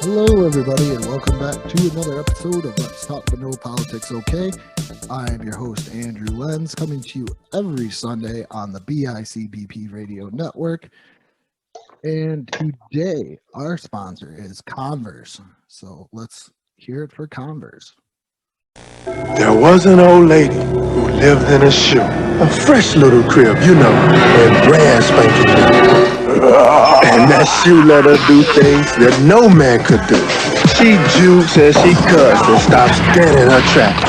Hello, everybody, and welcome back to another episode of Let's Talk But No Politics Okay. I am your host, Andrew Lenz, coming to you every Sunday on the bicbp radio network. And today, our sponsor is Converse. So let's hear it for Converse. There was an old lady who lived in a shoe. A fresh little crib, and brand spanking new. And that shoe let her do things that no man could do. She jukes and she cuts and stops dead in her tracks.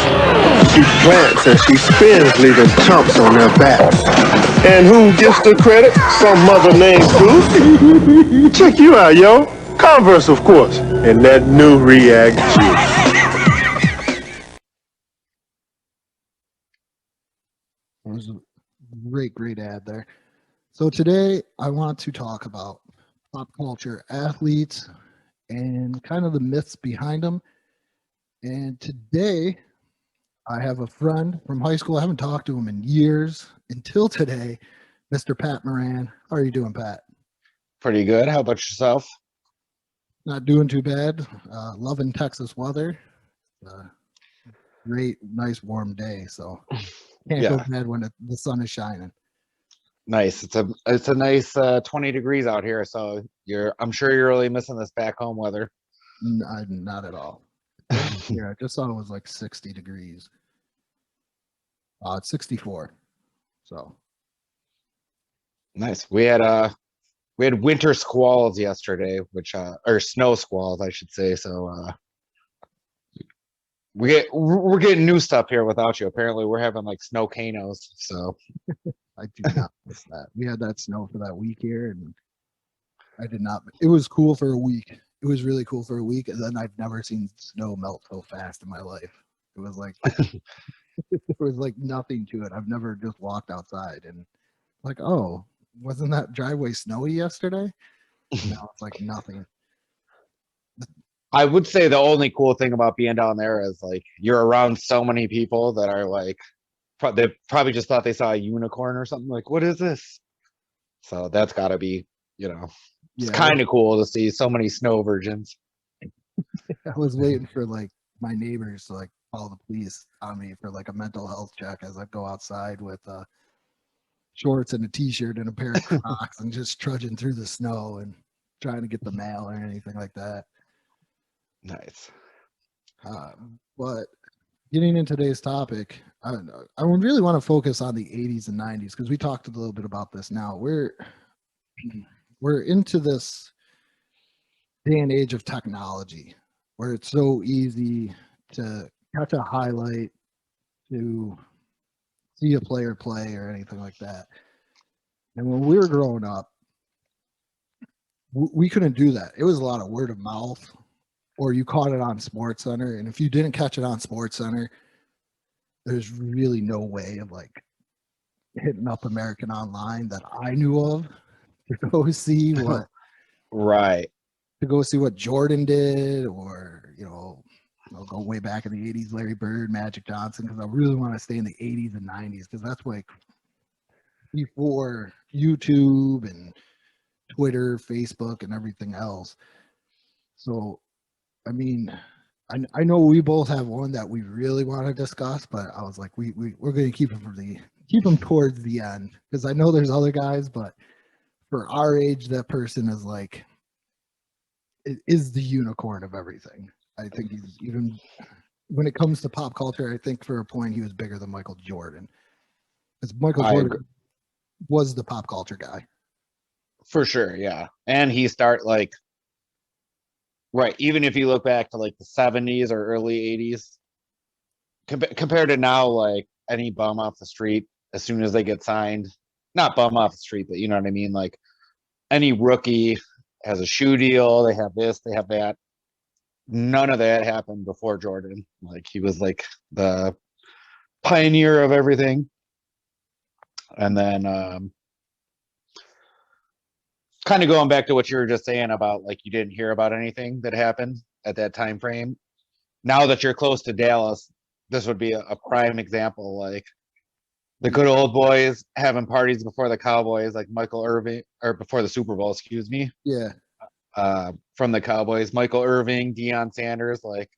She plants and she spins, leaving chumps on their backs. And who gets the credit? Some mother named Ruth. Check you out, yo. Converse, of course. And that new React shoe. It was a great ad there. So today I want to talk about pop culture athletes and kind of the myths behind them. And today I have a friend from high school. I haven't talked to him in years until today, Mr. Pat Moran. How are you doing, Pat? Pretty good. How about yourself? Not doing too bad. Loving Texas weather. Great, nice, warm day. So can't go bad when the sun is shining. Nice. It's a nice 20 degrees out here. So I'm sure you're really missing this back home weather. Not at all. Yeah, I just thought it was like 60 degrees. It's 64. So nice. We had winter squalls yesterday, or snow squalls, I should say. So we're getting new stuff here without you. Apparently, we're having like snow canos. So I do not miss that. We had that snow for that week here, and I did not. It was cool for a week. It was really cool for a week, and then I've never seen snow melt so fast in my life. It was like there was like nothing to it. I've never just walked outside and like, oh, wasn't that driveway snowy yesterday? Now it's like nothing. I would say the only cool thing about being down there is like you're around so many people that are like they probably just thought they saw a unicorn or something. Like, what is this? So that's got to be, it's kind of cool to see so many snow virgins. I was waiting for like my neighbors to like call the police on me for like a mental health check as I go outside with shorts and a t-shirt and a pair of Crocs and just trudging through the snow and trying to get the mail or anything like that. Nice. But getting into today's topic, I really want to focus on the 80s and 90s because we talked a little bit about this now. We're into this day and age of technology where it's so easy to catch a highlight, to see a player play or anything like that. And when we were growing up, we couldn't do that. It was a lot of word of mouth, or you caught it on SportsCenter. And if you didn't catch it on SportsCenter, there's really no way of like hitting up American Online that I knew of to go see what to go see what Jordan did, or I'll go way back in the 80s, Larry Bird, Magic Johnson, because I really want to stay in the 80s and 90s because that's like before YouTube and Twitter, Facebook, and everything else. So, I mean, I know we both have one that we really want to discuss, but I was like, we're going to keep them towards the end because I know there's other guys, but for our age, that person is like, it is the unicorn of everything. I think he's, even when it comes to pop culture, I think for a point he was bigger than Michael Jordan. Because Michael Jordan was the pop culture guy. For sure, yeah. And he even if you look back to like the 70s or early 80s, compared to now, like any bum off the street, as soon as they get signed, not bum off the street, but you know what I mean? Like any rookie has a shoe deal, they have this, they have that. None of that happened before Jordan. Like he was like the pioneer of everything. And then kind of going back to what you were just saying about like you didn't hear about anything that happened at that time frame. Now that you're close to Dallas, this would be a prime example. Like the good old boys having parties before the Cowboys, like Michael Irvin, or before the Super Bowl, excuse me. Yeah. from the Cowboys, Michael Irving, Dion Sanders, like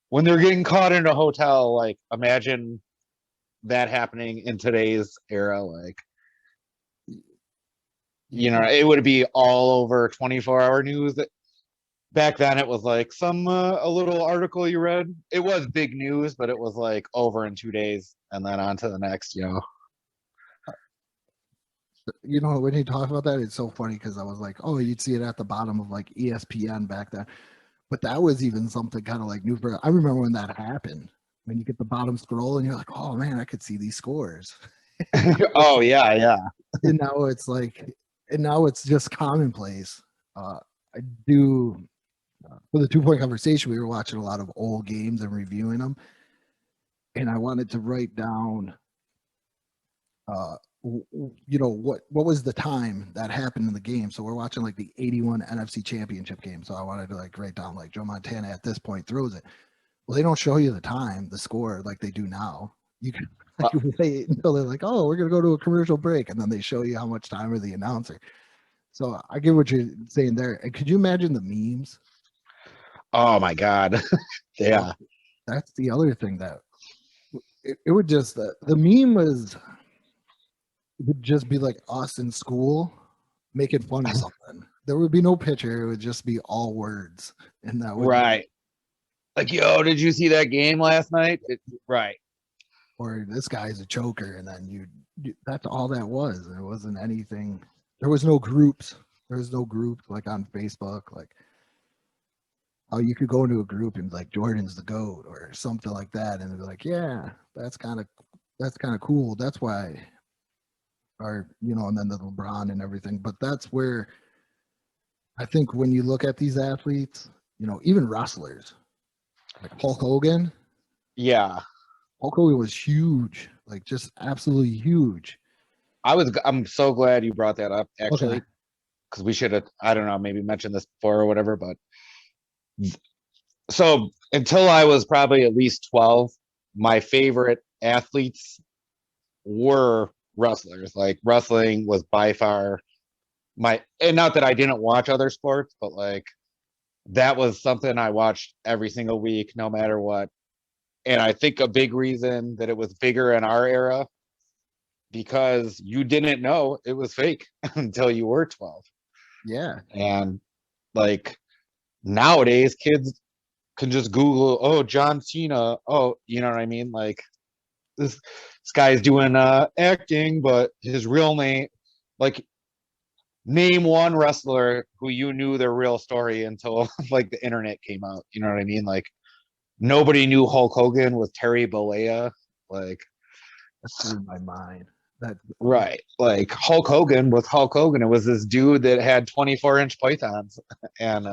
when they're getting caught in a hotel, like imagine that happening in today's era, like it would be all over 24-hour news. Back then it was like a little article you read. It was big news, but it was like over in 2 days and then on to the next, When you talk about that, it's so funny because I was like, oh, you'd see it at the bottom of like ESPN back then. But that was even something kind of like new for. I remember when that happened. When you get the bottom scroll and you're like, oh man, I could see these scores. Oh yeah. And now it's just commonplace. I do for the 2 Point Conversation. We were watching a lot of old games and reviewing them, and I wanted to write down, what was the time that happened in the game. So we're watching like the 81 NFC Championship game. So I wanted to like write down like Joe Montana at this point throws it. Well, they don't show you the time, the score like they do now. You can wait until they're like, oh, we're gonna go to a commercial break, and then they show you how much time or the announcer. So I get what you're saying there. And could you imagine the memes? Oh my God. Yeah. That's the other thing that it would just the meme would just be like us in school making fun of something. There would be no picture. It would just be all words. And that would right. Like, yo, did you see that game last night? Right. Or this guy's a choker. And then that's all that was. There wasn't anything. There was no groups. There was no group like on Facebook. Like, oh, you could go into a group and like Jordan's the GOAT or something like that. And they're like, yeah, that's kind of cool. That's why. Or, and then the LeBron and everything. But that's where I think when you look at these athletes, even wrestlers, like Hulk Hogan. Yeah. Hulk Hogan was huge, like just absolutely huge. I'm so glad you brought that up, actually, because we should have, I don't know, maybe mentioned this before or whatever, but so until I was probably at least 12, my favorite athletes were wrestlers. Like wrestling was by far and not that I didn't watch other sports, but like that was something I watched every single week, no matter what. And I think a big reason that it was bigger in our era because you didn't know it was fake until you were 12. Yeah. And like nowadays kids can just Google, oh, John Cena. Oh, you know what I mean? Like this guy's doing acting, but his real name, like name one wrestler who you knew their real story until like the internet came out. You know what I mean? Like nobody knew Hulk Hogan was Terry Bollea. Like that's in my mind. Right. Like Hulk Hogan was Hulk Hogan. It was this dude that had 24-inch pythons. And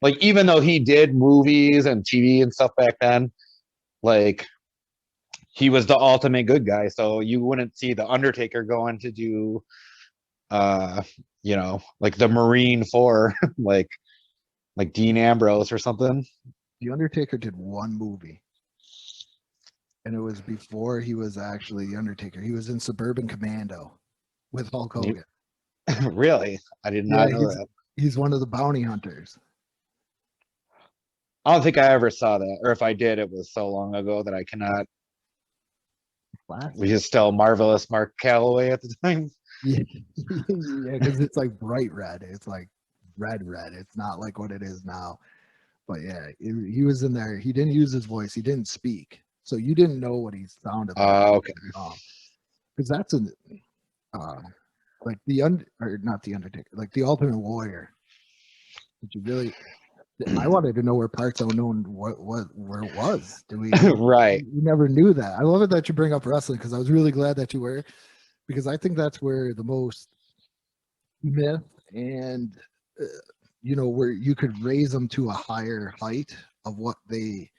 like even though he did movies and TV and stuff back then, like he was the ultimate good guy. So you wouldn't see the Undertaker going to do like the Marine 4, like Dean Ambrose or something. The Undertaker did one movie. And it was before he was actually the Undertaker. He was in Suburban Commando with Hulk Hogan. Really? I did not know that. He's one of the bounty hunters. I don't think I ever saw that. Or if I did, it was so long ago that I cannot. We just still Marvelous Mark Calloway at the time. Yeah, because it's like bright red. It's like red. It's not like what it is now. But yeah, he was in there. He didn't use his voice. He didn't speak. So you didn't know what he sounded like. Okay. Because that's like not the Undertaker, like the Ultimate Warrior. Did you really? I wanted to know where Parts Unknown where it was. Do we? Right. We never knew that. I love it that you bring up wrestling because I was really glad that you were, because I think that's where the most myth and where you could raise them to a higher height of what they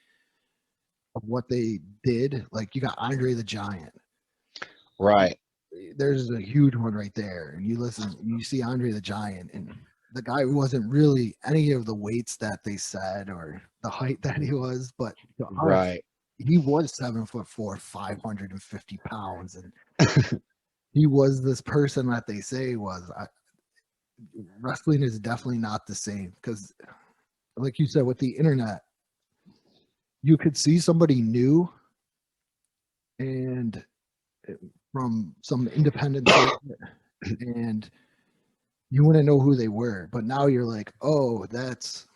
did. Like you got Andre the Giant. Right. There's a huge one right there. And you see Andre the Giant, and the guy wasn't really any of the weights that they said or the height that he was, but right. He was 7'4", 550 pounds. And he was this person that they say was wrestling is definitely not the same because, like you said, with the internet, you could see somebody new and from some independent source, and you wouldn't know who they were. But now you're like, oh, that's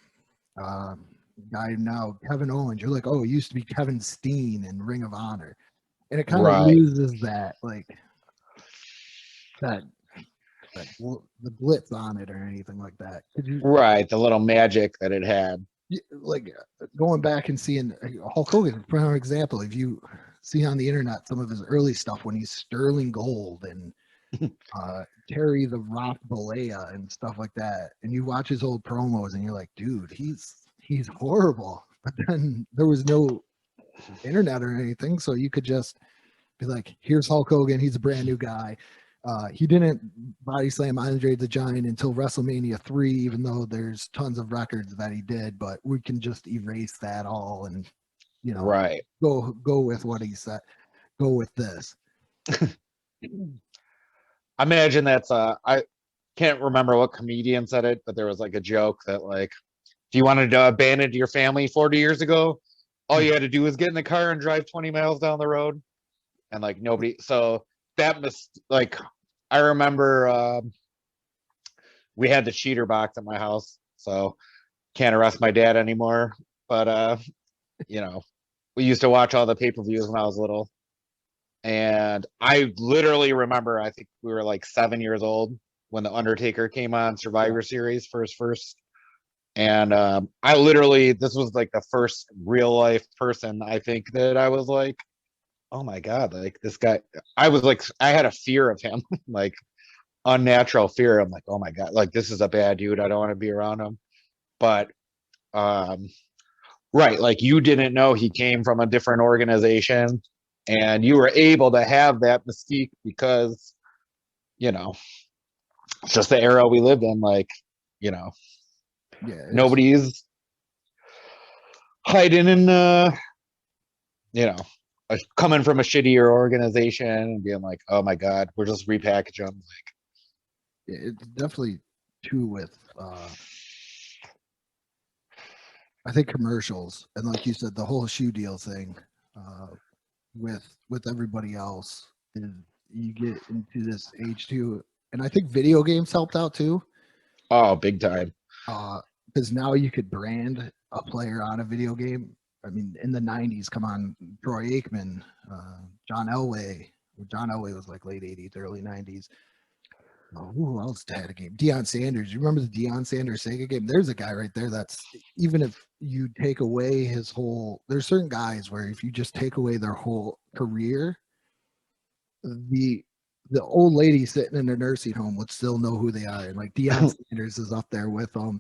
guy now, Kevin Owens. You're like, oh, it used to be Kevin Steen in Ring of Honor, and it kind of Right. loses that like that the glitz on it or anything like that. Could you Right. The little magic that it had. like going back and seeing Hulk Hogan, for example, if you see on the internet some of his early stuff when he's Sterling Gold and Terry the Rock Balea and stuff like that, and you watch his old promos and you're like, dude, he's horrible. But then there was no internet or anything, so you could just be like, here's Hulk Hogan, he's a brand new guy. He didn't body slam Andre the Giant until WrestleMania 3, even though there's tons of records that he did, but we can just erase that all and, you know, Right. go with what he said. Go with this. I imagine that's I can't remember what comedian said it, but there was like a joke that like, if you wanted to abandon your family 40 years ago, all you had to do was get in the car and drive 20 miles down the road, and like nobody. So that must like, I remember we had the cheater box at my house, so can't arrest my dad anymore. But you know, we used to watch all the pay-per-views when I was little. And I literally remember, I think we were like 7 years old when The Undertaker came on Survivor Series for his first. And I literally, this was like the first real life person I think that I was like, oh my God, like this guy, I was like, I had a fear of him, like unnatural fear. I'm like, oh my God, like this is a bad dude. I don't want to be around him. But right, like you didn't know he came from a different organization, and you were able to have that mystique because, you know, it's just the era we lived in. Like, you know, nobody's hiding in, you know, coming from a shittier organization and being like, oh my God, we're just repackaging them. Like, it's definitely too with I think commercials and like you said, the whole shoe deal thing with everybody else is you get into this age too, and I think video games helped out too. Oh, big time. Because now you could brand a player on a video game. I mean, in the 90s, come on, Troy Aikman, John Elway. John Elway was like late 80s, early 90s. Who else had a game? Dion Sanders. You remember the Dion Sanders Sega game? There's a guy right there that's, even if you take away his whole, there's certain guys where if you just take away their whole career, the old lady sitting in a nursing home would still know who they are. And like Dion Sanders is up there with them.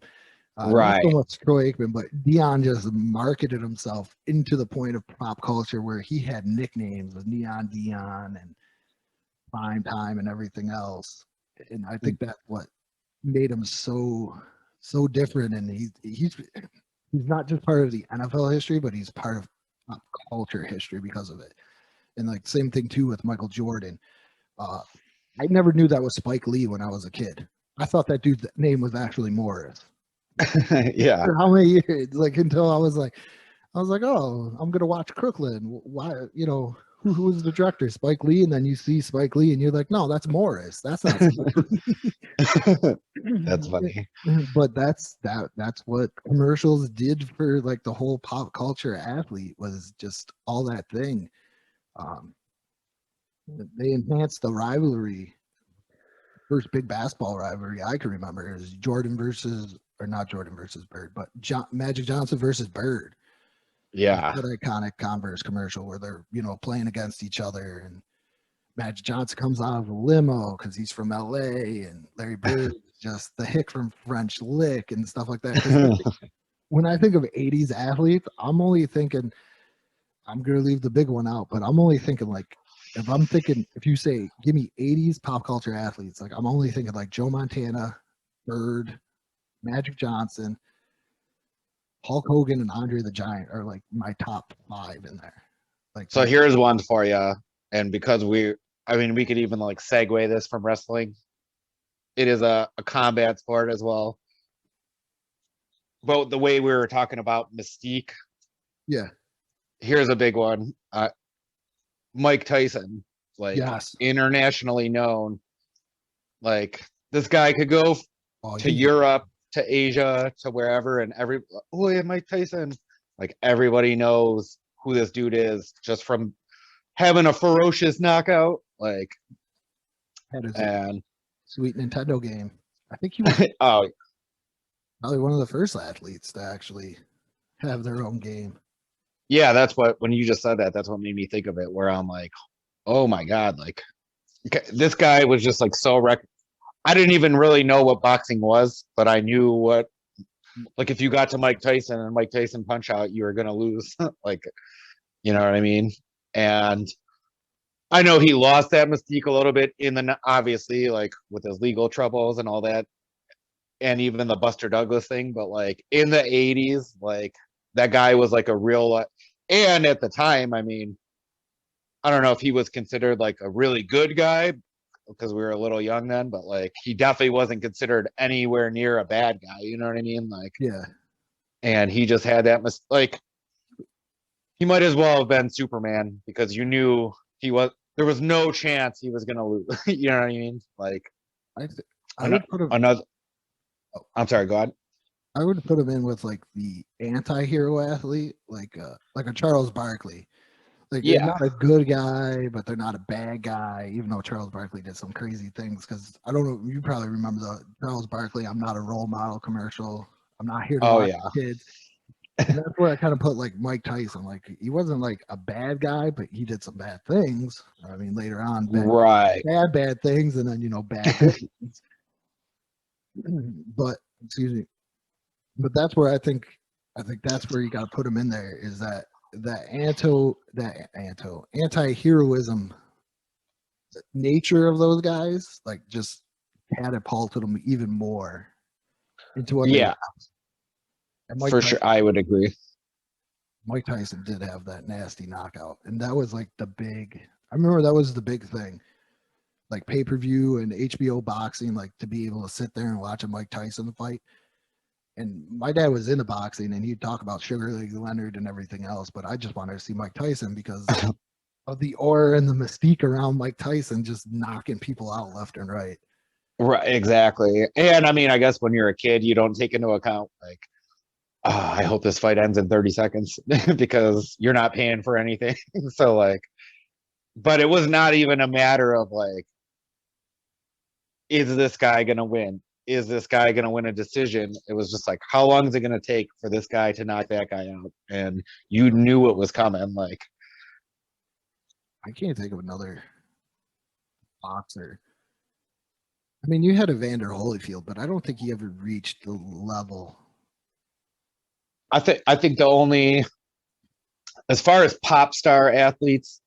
Right. Not so much Troy Aikman, but Dion just marketed himself into the point of pop culture where he had nicknames with Neon Dion and Prime Time and everything else. And I think that's what made him so different. And he's not just part of the NFL history, but he's part of pop culture history because of it. And like same thing too with Michael Jordan. I never knew that was Spike Lee when I was a kid. I thought that dude's name was actually Morris. Yeah. For how many years? Like until I was like, oh, I'm gonna watch Crooklyn. Why? You know, who was the director? Spike Lee. And then you see Spike Lee, and you're like, no, that's Morris. That's not Spike Lee. That's funny. But that's what commercials did for like the whole pop culture athlete, was just all that thing. They enhanced the rivalry. First big basketball rivalry I can remember is Jordan versus, or not Jordan versus Bird, but Magic Johnson versus Bird. Yeah. That iconic Converse commercial where they're, you know, playing against each other, and Magic Johnson comes out of a limo because he's from LA, and Larry Bird is just the hick from French Lick and stuff like that. When I think of 80s athletes, I'm only thinking, I'm going to leave the big one out, but I'm only thinking like, if you say, give me 80s pop culture athletes, like I'm only thinking like Joe Montana, Bird, Magic Johnson, Hulk Hogan, and Andre the Giant are like my top 5 in there. Like, so here's one for you. And because we could even like segue this from wrestling. it is a combat sport as well. But the way we were talking about mystique, Yeah. here's a big one. Mike Tyson, like Yes. internationally known. Like this guy could go Oh, to Europe, to Asia, to wherever, and oh yeah, Mike Tyson. Like everybody knows who this dude is just from having a ferocious knockout. Like, had his and sweet Nintendo game. I think he was oh probably one of the first athletes to actually have their own game. yeah, that's what when you just said that, that's what made me think of it. Where I'm like, oh my god, like this guy was just like so I didn't even really know what boxing was, but I knew what, like if you got to Mike Tyson and Mike Tyson punch out, you were gonna lose. Like, you know what I mean? And I know he lost that mystique a little bit in the obviously like with his legal troubles and all that, and even the Buster Douglas thing. But like in the '80s, like that guy was like a real, and at the time, I mean, I don't know if he was considered like a really good guy because we were a little young then, but like he definitely wasn't considered anywhere near a bad guy. You know what I mean? Like, Yeah. and he just had that like he might as well have been Superman because you knew there was no chance he was gonna lose. You know what I mean? Like I would put him. another. I'm sorry, go ahead. I would put him in with like the anti-hero athlete, like a Charles Barkley. Like they're Yeah. not a good guy, but they're not a bad guy, even though Charles Barkley did some crazy things. Because I don't know, you probably remember the Charles Barkley "I'm not a role model" commercial. I'm not here to Oh watch yeah. kids. And that's where I kind of put like Mike Tyson. Like he wasn't like a bad guy, but he did some bad things. I mean, later on, Right. bad things, and then bad things. But excuse me. But that's where I think that's where you got to put him in there. Is that anti-heroism nature of those guys, like just catapulted them even more into what Yeah, and for sure. I would agree. Mike Tyson did have that nasty knockout, and that was like the big. I remember that was the big thing, like pay-per-view and HBO boxing, like to be able to sit there and watch a Mike Tyson fight. And my dad was into boxing, and he'd talk about Sugar Ray Leonard and everything else, but I just wanted to see Mike Tyson because of the aura and the mystique around Mike Tyson, just knocking people out left and right. Right, exactly. And I mean, I guess when you're a kid, you don't take into account like, I hope this fight ends in 30 seconds because you're not paying for anything. So like, but it was not even a matter of like, is this guy gonna win? Is this guy gonna win a decision? It was just like, how long is it gonna take for this guy to knock that guy out? And you knew it was coming. Like, I can't think of another boxer. I mean, you had Evander Holyfield, but I don't think he ever reached the level. I think the only, as far as pop star athletes,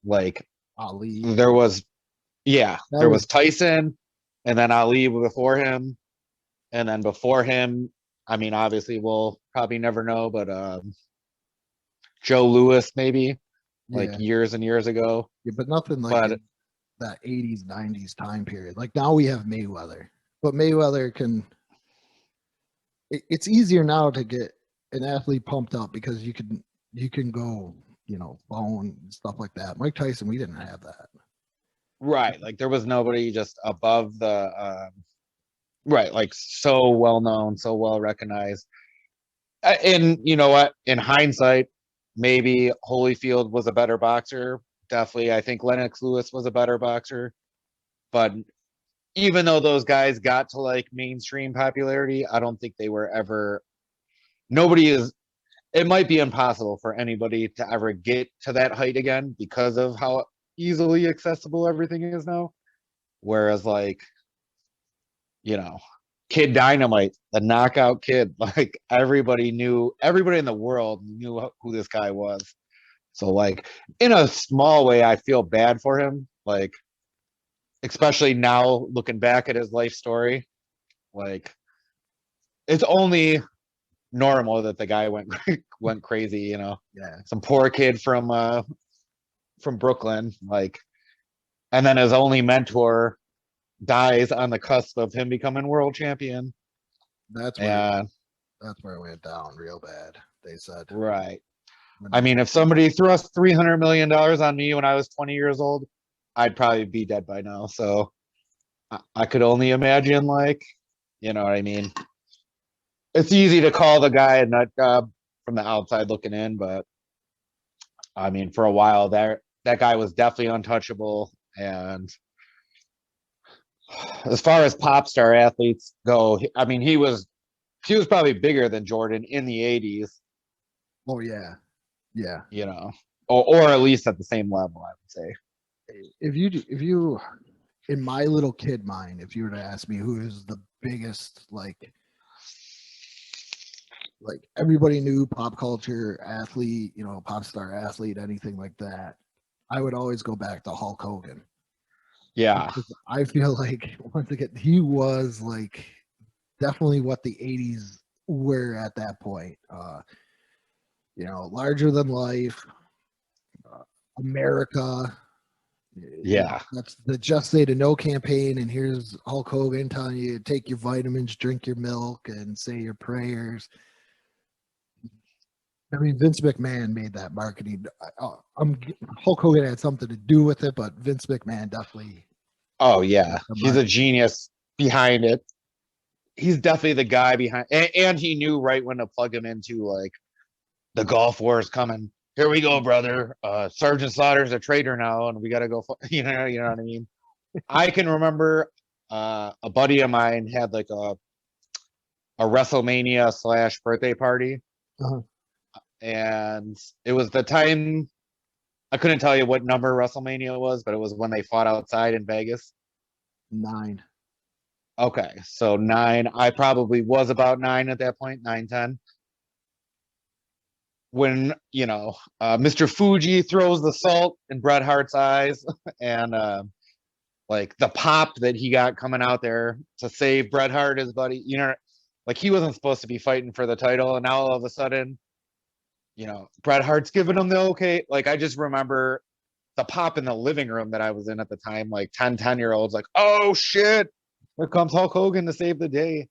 like Ali. there was Tyson, and then Ali before him, and then before him, I mean, obviously we'll probably never know, but Joe Louis maybe, like years and years ago. Yeah, but nothing like that 80s, 90s time period. Like now we have Mayweather, but Mayweather it's easier now to get an athlete pumped up because you can go, phone and stuff like that. Mike Tyson, we didn't have that. Right. Like there was nobody just above the, right. Like so well known, so well recognized. And you know what? In hindsight, maybe Holyfield was a better boxer. Definitely. I think Lennox Lewis was a better boxer. But even though those guys got to like mainstream popularity, I don't think they were ever, it might be impossible for anybody to ever get to that height again because of how easily accessible everything is now. Whereas like, Kid Dynamite, the knockout kid, like everybody in the world knew who this guy was. So like in a small way, I feel bad for him. Like, especially now looking back at his life story, like it's only normal that the guy went crazy, Yeah. Some poor kid from Brooklyn, like, and then his only mentor dies on the cusp of him becoming world champion. That's where And it went down real bad. They said. right. When I mean, if somebody thrust $300 million on me when I was 20 years old, I'd probably be dead by now. So I could only imagine, like, you know what I mean? It's easy to call the guy a nut job from the outside looking in, but I mean, for a while there, that guy was definitely untouchable. And as far as pop star athletes go, I mean, he was probably bigger than Jordan in the 80s, oh yeah, yeah. you know, or at least at the same level, I would say. If you in my little kid mind, if you were to ask me who is the biggest, like everybody knew pop culture athlete, you know, pop star athlete, anything like that, I would always go back to Hulk Hogan. Yeah. I feel like once again, he was like definitely what the 80s were at that point. You know, larger than life, America. Yeah. That's the Just Say to No campaign. And here's Hulk Hogan telling you take your vitamins, drink your milk, and say your prayers. I mean, Vince McMahon made that marketing. Hulk Hogan had something to do with it, but Vince McMahon definitely. Oh, yeah. He's a genius behind it. He's definitely the guy behind, and he knew right when to plug him into, like, the Gulf War is coming. Here we go, brother. Sergeant Slaughter's a traitor now, and we got to go. You know what I mean? I can remember a buddy of mine had like a WrestleMania / birthday party. Uh-huh. And it was the time, I couldn't tell you what number WrestleMania was, but it was when they fought outside in Vegas. 9. Okay, so 9. I probably was about 9 at that point, 9, 10. When, you know, Mr. Fuji throws the salt in Bret Hart's eyes and like the pop that he got coming out there to save Bret Hart, his buddy, you know, like he wasn't supposed to be fighting for the title. And now all of a sudden, you know, Bret Hart's giving him the okay. Like, I just remember the pop in the living room that I was in at the time, like 10-year-olds, like, oh shit, here comes Hulk Hogan to save the day.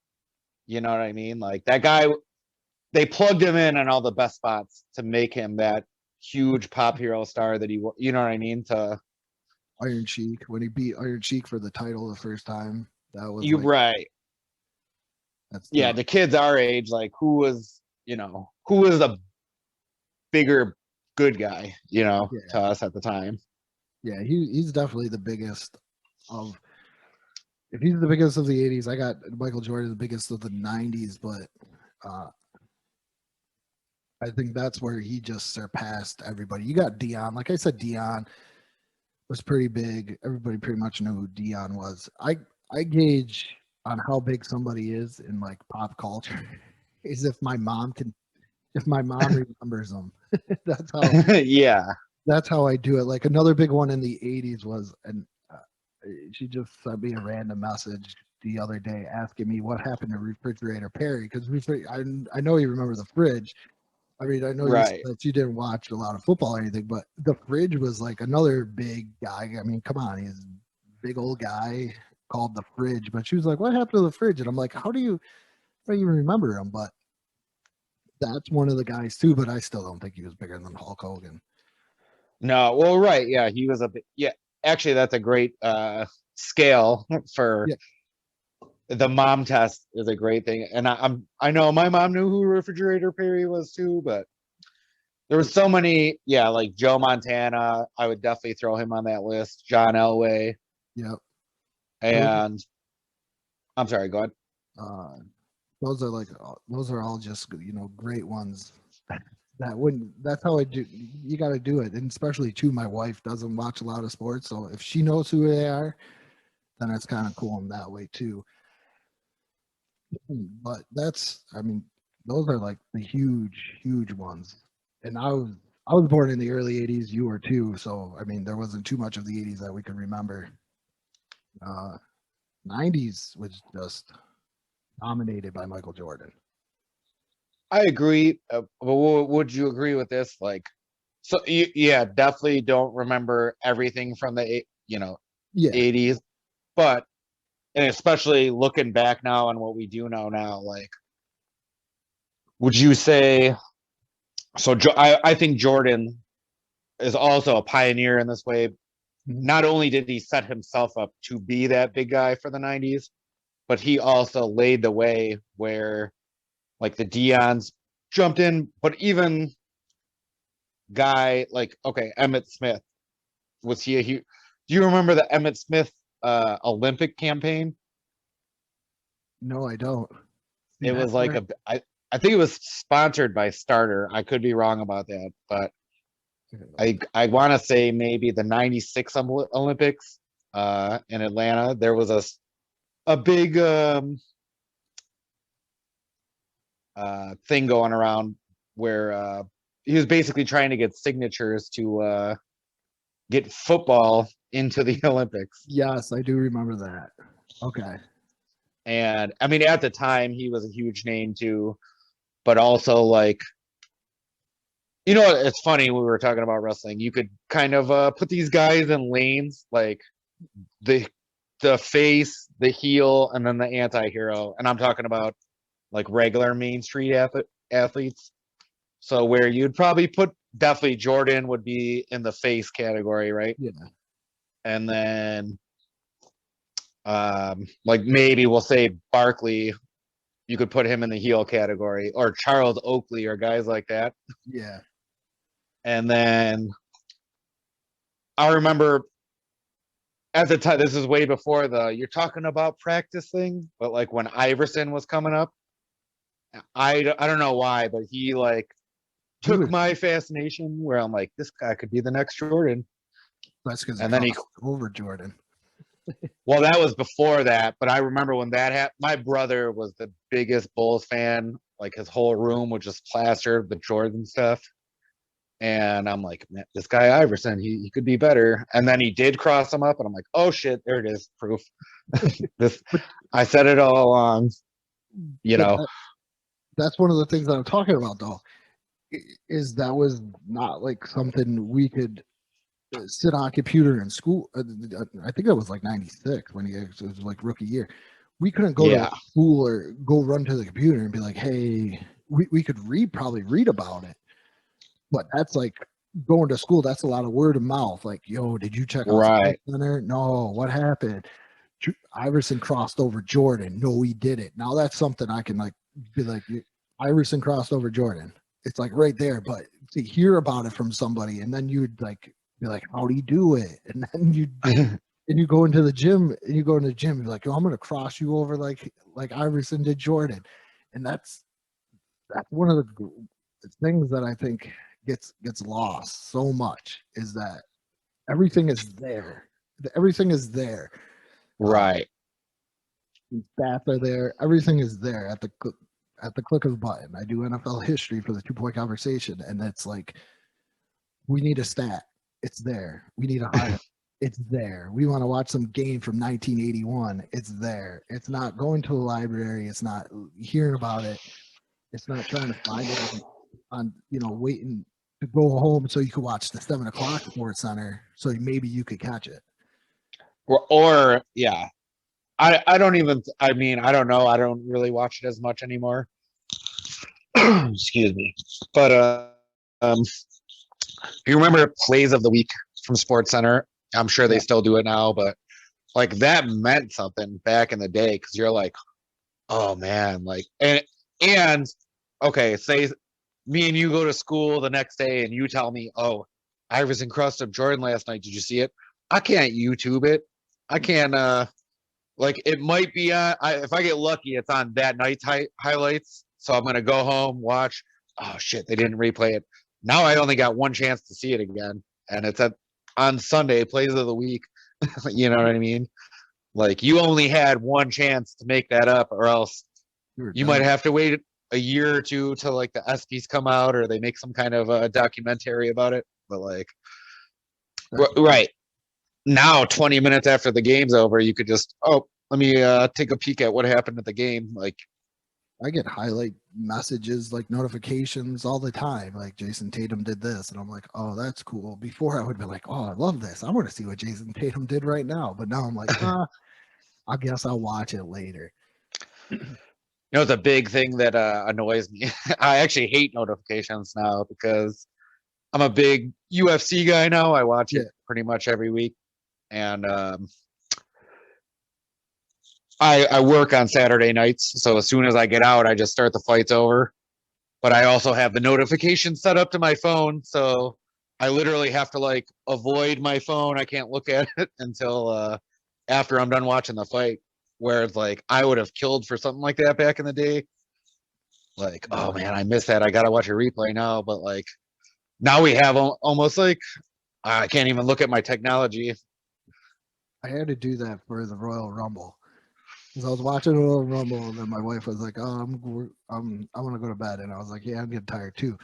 You know what I mean? Like, that guy, they plugged him in all the best spots to make him that huge pop hero star that he, you know what I mean? To Iron Sheik, when he beat Iron Sheik for the title the first time, that was you, like, right. That's Yeah, the kids our age, like, who was the bigger good guy, you know, yeah. to us at the time. Yeah, he's definitely the biggest of. If he's the biggest of the 80s, I got Michael Jordan the biggest of the 90s, but I think that's where he just surpassed everybody. You got Dion. Like I said, Dion was pretty big. Everybody pretty much knew who Dion was. I gauge on how big somebody is in like pop culture is if my mom remembers them. That's how Yeah. That's how I do it. Like another big one in the 80s was, and she just sent me a random message the other day asking me what happened to Refrigerator Perry, because I know you remember the fridge. I mean, I know Right. that you didn't watch a lot of football or anything, but the fridge was like another big guy. I mean, come on, he's a big old guy called the fridge. But she was like, "What happened to the fridge?" And I'm like, "How do you remember him?" But that's one of the guys too. But I still don't think he was bigger than Hulk Hogan. No, well, right. Yeah, he was yeah, actually that's a great scale for the mom test is a great thing. And I know my mom knew who Refrigerator Perry was too, but there were so many, yeah, like Joe Montana, I would definitely throw him on that list. John Elway. Yep. And I'm sorry, go ahead. Those are all just, you know, great ones. That's how I do. You got to do it, and especially too. My wife doesn't watch a lot of sports, so if she knows who they are, then it's kind of cool in that way too. But I mean, those are like the huge ones. And I was born in the early '80s. You were too, so I mean, there wasn't too much of the '80s that we can remember. '90s was just dominated by Michael Jordan. I agree. But would you agree with this? Like, so yeah, definitely don't remember everything from the 80s, but and especially looking back now on what we do know now, like, would you say, so I think Jordan is also a pioneer in this way. Not only did he set himself up to be that big guy for the 90s, but he also laid the way where like the Dions jumped in, but even guy like, okay, Emmett Smith, was he a huge, do you remember the Emmett Smith Olympic campaign? No, I don't. It was like I think it was sponsored by Starter. I could be wrong about that, but I want to say maybe the 96 Olympics in Atlanta, there was a big thing going around where he was basically trying to get signatures to get football into the Olympics. Yes, I do remember that. Okay. And I mean, at the time, he was a huge name too, but also like, you know, it's funny, we were talking about wrestling. You could kind of put these guys in lanes, like the face, the heel, and then the anti-hero. And I'm talking about like regular Main Street athletes. So where you'd probably put, definitely Jordan would be in the face category, right? Yeah. And then like maybe we'll say Barkley, you could put him in the heel category, or Charles Oakley, or guys like that. Yeah. And then I remember at the time, this is way before you're talking about practice thing, but like when Iverson was coming up, I don't know why, but he like took my fascination where I'm like, this guy could be the next Jordan. That's because and then he over Jordan. Well, that was before that, but I remember when that happened. My brother was the biggest Bulls fan. Like his whole room was just plastered with Jordan stuff. And I'm like, man, this guy Iverson, he could be better. And then he did cross him up, and I'm like, oh shit, there it is, proof. I said it all along. You know, that's one of the things that I'm talking about, though, is that was not like something we could sit on a computer in school. I think it was like 96 when it was like rookie year. We couldn't go to school or go run to the computer and be like, hey, we could probably read about it. But that's like going to school. That's a lot of word of mouth. Like, yo, did you check out SportsCenter? No, what happened? Iverson crossed over Jordan. No, he didn't. Now that's something I can like be like, Iverson crossed over Jordan. It's like right there. But to hear about it from somebody, and then you'd like be like, how do you do it? And then you go into the gym, and you go into the gym and be like, oh, I'm gonna cross you over like Iverson did Jordan. And that's one of the things that I think gets lost so much, is that everything is there. Everything is there. Right. Stats are there. Everything is there at the click of a button. I do NFL history for the 2-point conversation, and it's like, we need a stat. It's there. We need a highlight. It's there. We want to watch some game from 1981. It's there. It's not going to a library. It's not hearing about it. It's not trying to find it on waiting to go home so you could watch the 7 o'clock SportsCenter, so maybe you could catch it. Or yeah, I don't even. I mean, I don't know. I don't really watch it as much anymore. Excuse me. But you remember plays of the week from SportsCenter? I'm sure they still do it now, but like that meant something back in the day, because you're like, oh man, like and okay, say me and you go to school the next day and you tell me, oh, Iverson crossed up Jordan last night. Did you see it? I can't YouTube it. I can't like it might be if I get lucky, it's on that night's highlights. So I'm gonna go home, watch. Oh shit, they didn't replay it. Now I only got one chance to see it again, and it's on Sunday, plays of the week. You know what I mean? Like you only had one chance to make that up, or else you might have to wait a year or two till like the ESPYs come out, or they make some kind of a documentary about it. But like, right now, 20 minutes after the game's over, you could just, let me take a peek at what happened at the game. Like, I get highlight messages, like notifications all the time. Like Jason Tatum did this, and I'm like, oh, that's cool. Before I would be like, oh, I love this. I want to see what Jason Tatum did right now. But now I'm like, I guess I'll watch it later. You know, it's a big thing that annoys me. I actually hate notifications now because I'm a big UFC guy now. I watch it pretty much every week. And I work on Saturday nights. So as soon as I get out, I just start the fights over. But I also have the notification set up to my phone. So I literally have to like avoid my phone. I can't look at it until after I'm done watching the fight. Whereas like I would have killed for something like that back in the day. Like, oh man, I missed that. I gotta watch a replay now. But like now we have almost like I can't even look at my technology. I had to do that for the Royal Rumble. Because I was watching the Royal Rumble, and then my wife was like, "Oh, I want to go to bed," and I was like, "Yeah, I'm getting tired too."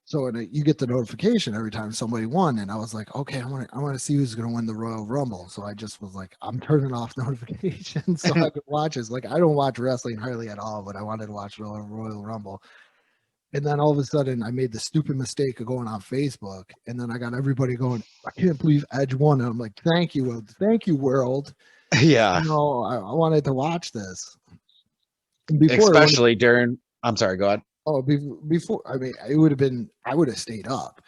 So you get the notification every time somebody won, and I was like, "Okay, I want to see who's going to win the Royal Rumble." So I just was like, "I'm turning off notifications so I could watch this." Like I don't watch wrestling hardly at all, but I wanted to watch the Royal Rumble. And then all of a sudden, I made the stupid mistake of going on Facebook, and then I got everybody going, "I can't believe Edge won." And I'm like, "Thank you, world." Yeah. No, I wanted to watch this. Before, especially during. I'm sorry. Go ahead. Oh, before. I mean, it would have been. I would have stayed up.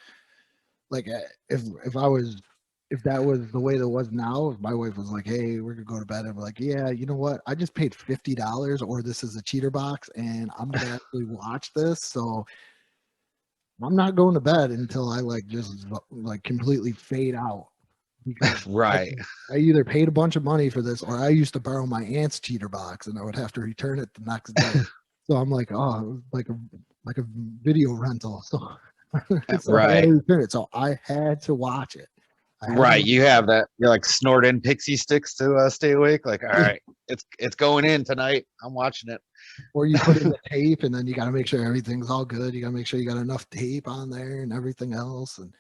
Like if that was the way that was now. If my wife was like, "Hey, we're gonna go to bed," I'm like, "Yeah, you know what? I just paid $50, or this is a cheater box, and I'm gonna actually watch this." So I'm not going to bed until I like just like completely fade out. Because right. I either paid a bunch of money for this, or I used to borrow my aunt's cheater box, and I would have to return it the next day. So I'm like, oh, like a video rental. So, so I had to return it. So I had to watch it. Right, you have that. You're like snorting pixie sticks to stay awake. Like, all right, it's going in tonight. I'm watching it. Or you put in the tape, and then you got to make sure everything's all good. You got to make sure you got enough tape on there and everything else. And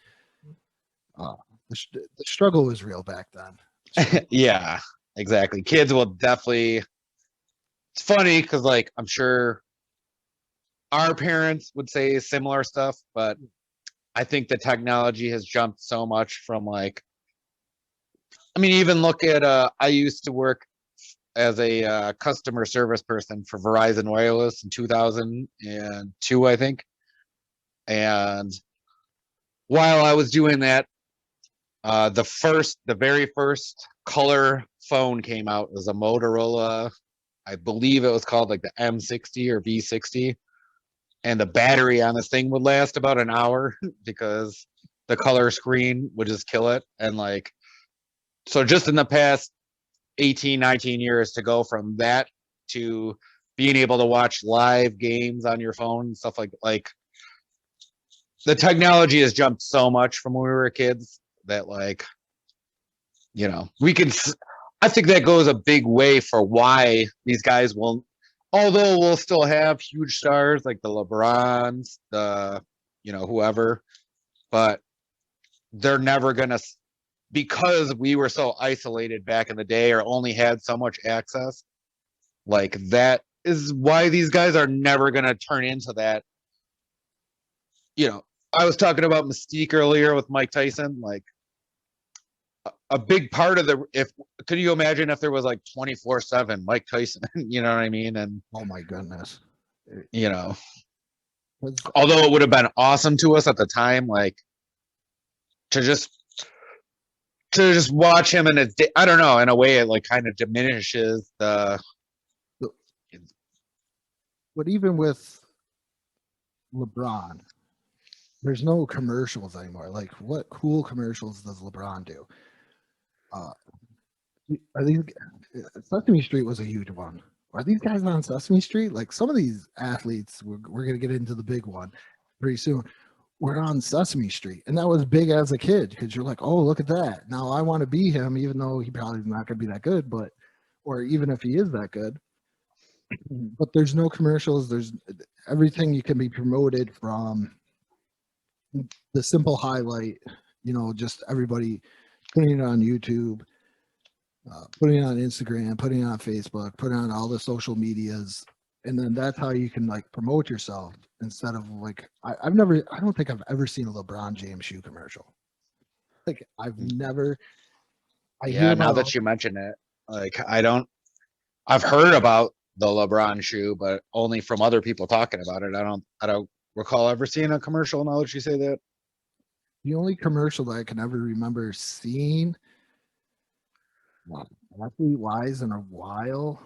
the struggle was real back then. Yeah, exactly. Kids will definitely. It's funny because, like, I'm sure our parents would say similar stuff, but I think the technology has jumped so much from like. I mean, even look at. I used to work as a customer service person for Verizon Wireless in 2002, I think. And while I was doing that, the very first color phone came out. It was a Motorola. I believe it was called like the M60 or V60. And the battery on this thing would last about an hour because the color screen would just kill it. And like, so just in the past 18, 19 years to go from that to being able to watch live games on your phone and stuff like the technology has jumped so much from when we were kids that like, you know, I think that goes a big way for why these guys will, although we'll still have huge stars like the LeBrons, the, you know, whoever, but they're never going to, because we were so isolated back in the day or only had so much access, like that is why these guys are never going to turn into that. You know, I was talking about Mystique earlier with Mike Tyson, like a big part of could you imagine if there was like 24/7 Mike Tyson, you know what I mean? And oh my goodness, you know, although it would have been awesome to us at the time, like to just watch him, and I don't know, in a way it like kind of diminishes the. But even with LeBron, there's no commercials anymore. Like, what cool commercials does LeBron do? Are these Sesame Street was a huge one. Are these guys on Sesame Street? Like some of these athletes, we're gonna get into the big one pretty soon. We're on Sesame Street, and that was big as a kid because you're like, oh, look at that. Now I want to be him, even though he probably not gonna be that good, or even if he is that good. But there's no commercials. There's everything you can be promoted from the simple highlight, you know, just everybody putting it on YouTube, putting it on Instagram, putting it on Facebook, putting it on all the social medias. And then that's how you can like promote yourself instead of like, I don't think I've ever seen a LeBron James shoe commercial. Like I've never. Yeah, now that you mention it, like I don't I've heard about the LeBron shoe, but only from other people talking about it. I don't recall ever seeing a commercial. Now that you say that, The only commercial that I can ever remember seeing, athlete wise, in a while,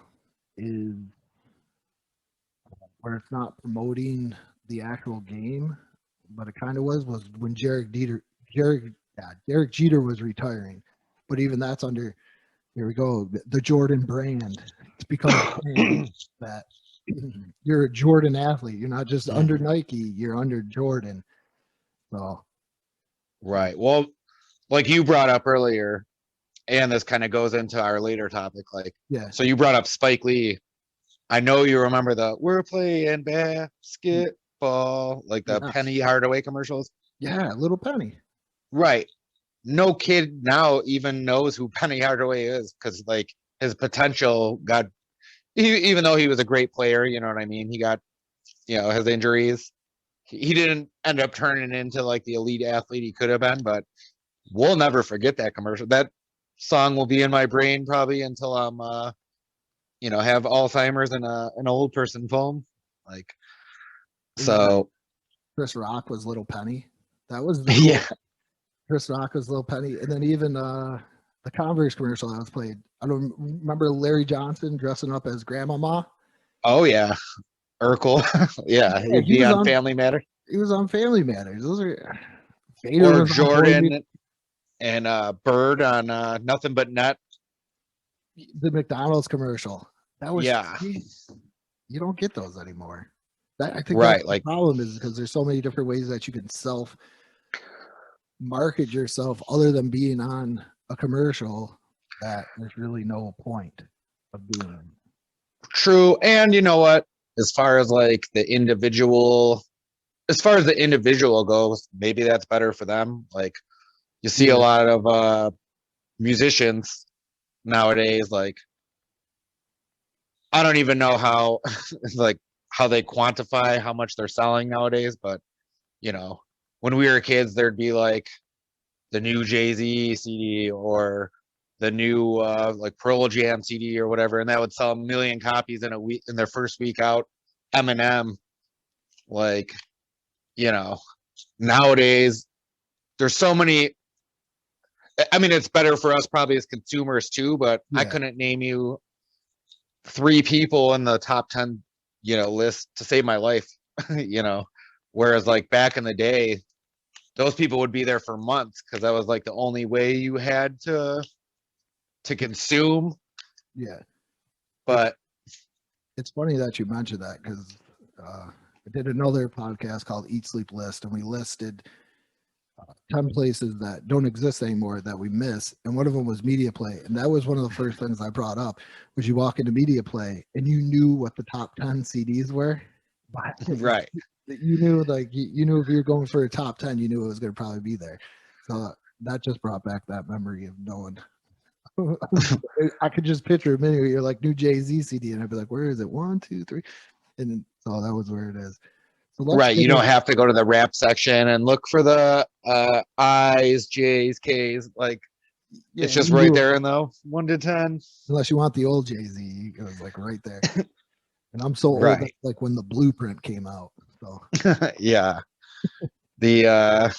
is where it's not promoting the actual game, but it kind of was when Derek Jeter was retiring. But even that's under, here we go, the Jordan brand. It's become a brand that you're a Jordan athlete. You're not just under Nike, you're under Jordan. So right? Well, like you brought up earlier, and this kind of goes into our later topic. Like, yeah, so you brought up Spike Lee. I know you remember the "We're playing basketball," like the yes. Penny Hardaway commercials. Yeah, Little Penny. Right. No kid now even knows who Penny Hardaway is because like his potential got, even though he was a great player, you know what I mean? He got, his injuries. He didn't end up turning into like the elite athlete he could have been, but we'll never forget that commercial. That song will be in my brain probably until I'm, have Alzheimer's and an old person phone. Like, so. Chris Rock was Little Penny. That was the Yeah. Chris Rock was Little Penny, and then even the Converse commercial that was played. I don't remember Larry Johnson dressing up as Grandmama. Oh yeah, Urkel. Yeah, he'd he be was on Family Matters. He was on Family Matters. Those are Vader Or was on Jordan and Bird on Nothing But Net. the McDonald's commercial. That was Yeah. You don't get those anymore. I think Right, that's the like problem is because there's so many different ways that you can self market yourself other than being on a commercial that there's really no point of doing. true. And you know what? As far as the individual goes, maybe that's better for them. Like you see a lot of musicians nowadays, like I don't even know how how they quantify how much they're selling nowadays, but when we were kids, there'd be like the new Jay-Z CD or the new Pearl Jam CD or whatever, and that would sell 1 million copies in a week in their first week out. Eminem, nowadays there's so many. I mean, it's better for us probably as consumers too, but I couldn't name you 3 people in the top 10, list to save my life, whereas back in the day, those people would be there for months because that was the only way you had to consume. Yeah. But it's funny that you mentioned that because I did another podcast called Eat Sleep List, and we listed 10 places that don't exist anymore that we miss, and one of them was Media Play, and that was one of the first things I brought up. Was you walk into Media Play and you knew what the top 10 CDs were, right, you knew you knew if you were going for a top 10, you knew it was going to probably be there. So that just brought back that memory of knowing. I could just picture a minute where you're like new Jay-Z CD, and I'd be like, where is it? 1, 2, 3, and so that was where it is. So right. You don't have to go to the rap section and look for the I's, J's, K's. It's just right there in the 1 to 10. Unless you want the old Jay-Z, it was right there. And I'm so old, right. that, when the Blueprint came out. So yeah, I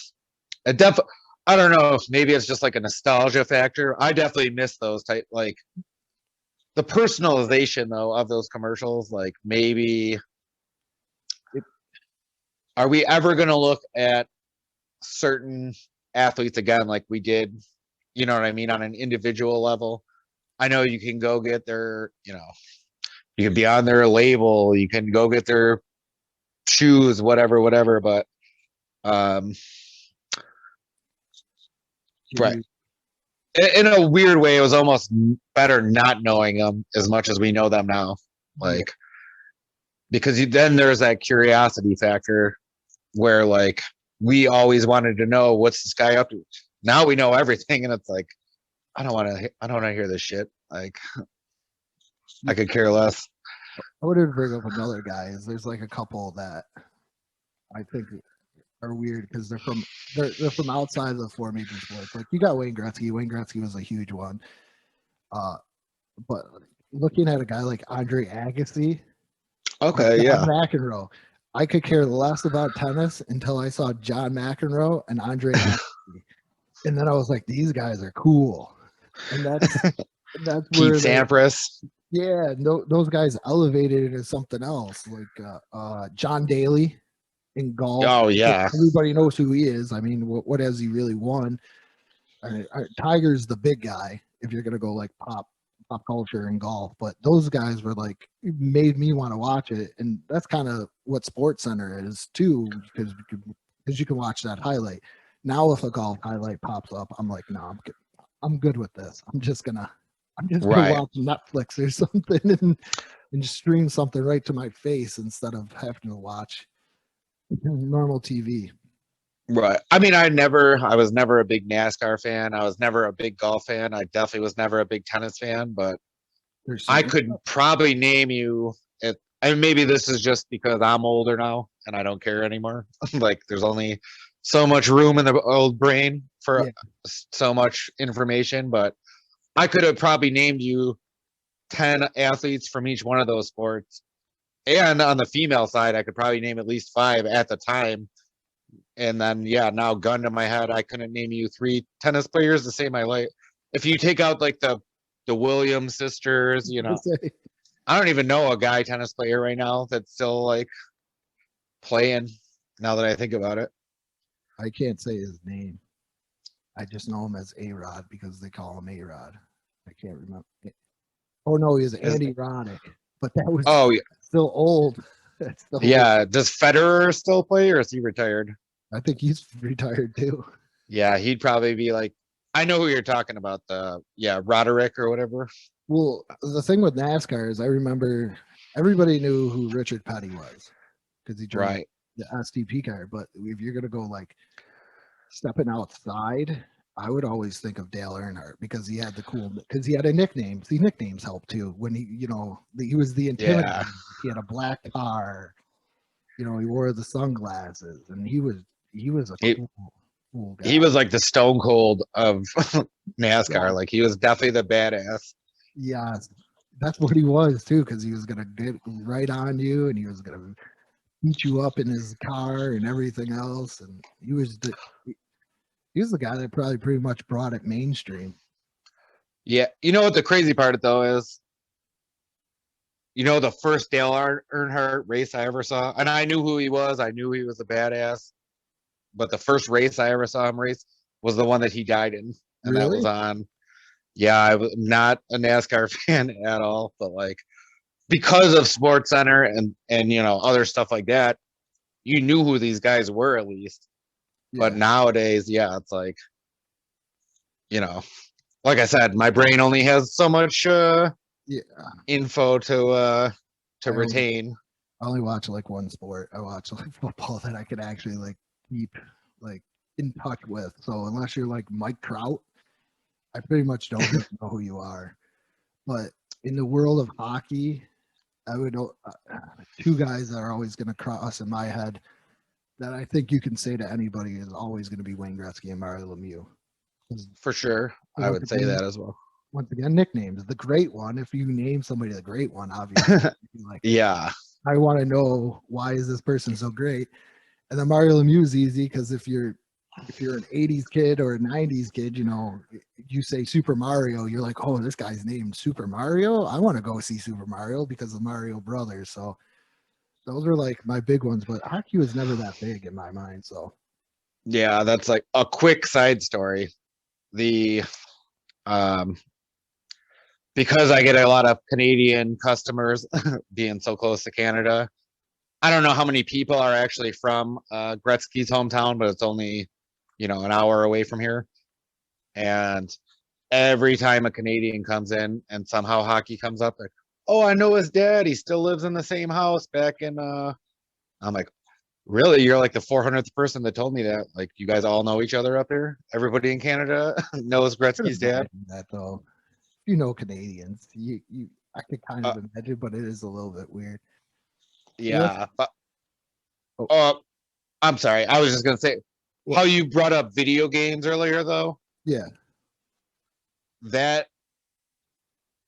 don't know if maybe it's just a nostalgia factor. I definitely miss those type the personalization though of those commercials. Maybe. Are we ever going to look at certain athletes again like we did, you know what I mean, on an individual level? I know you can go get their, you can be on their label, you can go get their shoes, whatever, but right. In a weird way, it was almost better not knowing them as much as we know them now. Because then there's that curiosity factor where we always wanted to know what's this guy up to. Now we know everything, and it's I don't want to hear this shit. I could care less. I wanted to bring up another guy. There's a couple that I think are weird because they're from outside of the 4 major sports. You got Wayne Gretzky. Wayne Gretzky was a huge one. But looking at a guy like Andre Agassi, or Okay, John yeah. McEnroe. I could care less about tennis until I saw John McEnroe and Andre Agassi. And then I was like, these guys are cool. And that's Pete where Sampras. yeah, no, those guys elevated it as something else. Like John Daly in golf. Oh yeah. Everybody knows who he is. I mean, what has he really won? Tiger's the big guy if you're gonna go like pop culture and golf, but those guys were like made me want to watch it, and that's kind of what SportsCenter is too, because you can watch that highlight. Now, if a golf highlight pops up, I'm like, no, I'm good with this. I'm just gonna Right. watch Netflix or something and just stream something right to my face instead of having to watch normal TV. Right. I mean, I was never a big NASCAR fan. I was never a big golf fan. I definitely was never a big tennis fan, but There's I certain could probably name you it. And maybe this is just because I'm older now and I don't care anymore. Like there's only so much room in the old brain for yeah, so much information, but I could have probably named you 10 athletes from each one of those sports. And on the female side, I could probably name at least 5 at the time. And then, yeah, now gun to my head, I couldn't name you 3 tennis players to save my life. If you take out like the Williams sisters, I don't even know a guy tennis player right now that's still like playing. Now that I think about it, I can't say his name. I just know him as A Rod because they call him A Rod. I can't remember. Oh no, he was Is- Andy Roddick, but that was oh still old. That's still old. yeah, does Federer still play or is he retired? I think he's retired too. Yeah, he'd probably be like, I know who you're talking about. Roderick or whatever. Well, the thing with NASCAR is I remember everybody knew who Richard Petty was because he drove Right. the STP car. But if you're gonna go like stepping outside, I would always think of Dale Earnhardt because he had he had a nickname. See, nicknames help too. When he was the intimidator. Yeah. He had a black car. He wore the sunglasses, and he was a He, cool guy. he was like the Stone Cold of NASCAR. Yeah. Like he was definitely the badass. Yeah, that's what he was too, because he was gonna get right on you, and he was gonna beat you up in his car and everything else. And he was the guy that probably pretty much brought it mainstream. Yeah. You know what the crazy part though is? The first Dale Earnhardt race I ever saw, and I knew who he was. I knew he was a badass. But the first race I ever saw him race was the one that he died in. And that Really? was on. Yeah, I was not a NASCAR fan at all, but like because of SportsCenter and other stuff like that, you knew who these guys were at least. But Yeah. nowadays, yeah, it's like, like I said, my brain only has so much Yeah. info to I retain. I only watch like one sport. I watch like football that I could actually like keep like in touch with. So unless you're like Mike Trout, I pretty much don't even know who you are. But in the world of hockey, I would two guys that are always going to cross in my head that I think you can say to anybody is always going to be Wayne Gretzky and Mario Lemieux. For sure. I would say that as well. Once again, nicknames. The great one, if you name somebody the great one, obviously, like, Yeah. I want to know why is this person so great? And then Mario Lemieux is easy because if you're an 80s kid or a 90s kid, you say Super Mario, you're like, oh, this guy's named Super Mario. I want to go see Super Mario because of Mario Brothers. So those were like my big ones, but hockey was never that big in my mind. So Yeah, that's like a quick side story. The because I get a lot of Canadian customers being so close to Canada. I don't know how many people are actually from Gretzky's hometown, but it's only, an hour away from here. And every time a Canadian comes in and somehow hockey comes up, like, oh, I know his dad. He still lives in the same house back in. I'm like, really? You're like the 400th person that told me that. Like, you guys all know each other up there. Everybody in Canada knows Gretzky's dad. that though, Canadians, I could kind of imagine, but it is a little bit weird. Yeah. I'm sorry. I was just gonna say how you brought up video games earlier, though. Yeah. That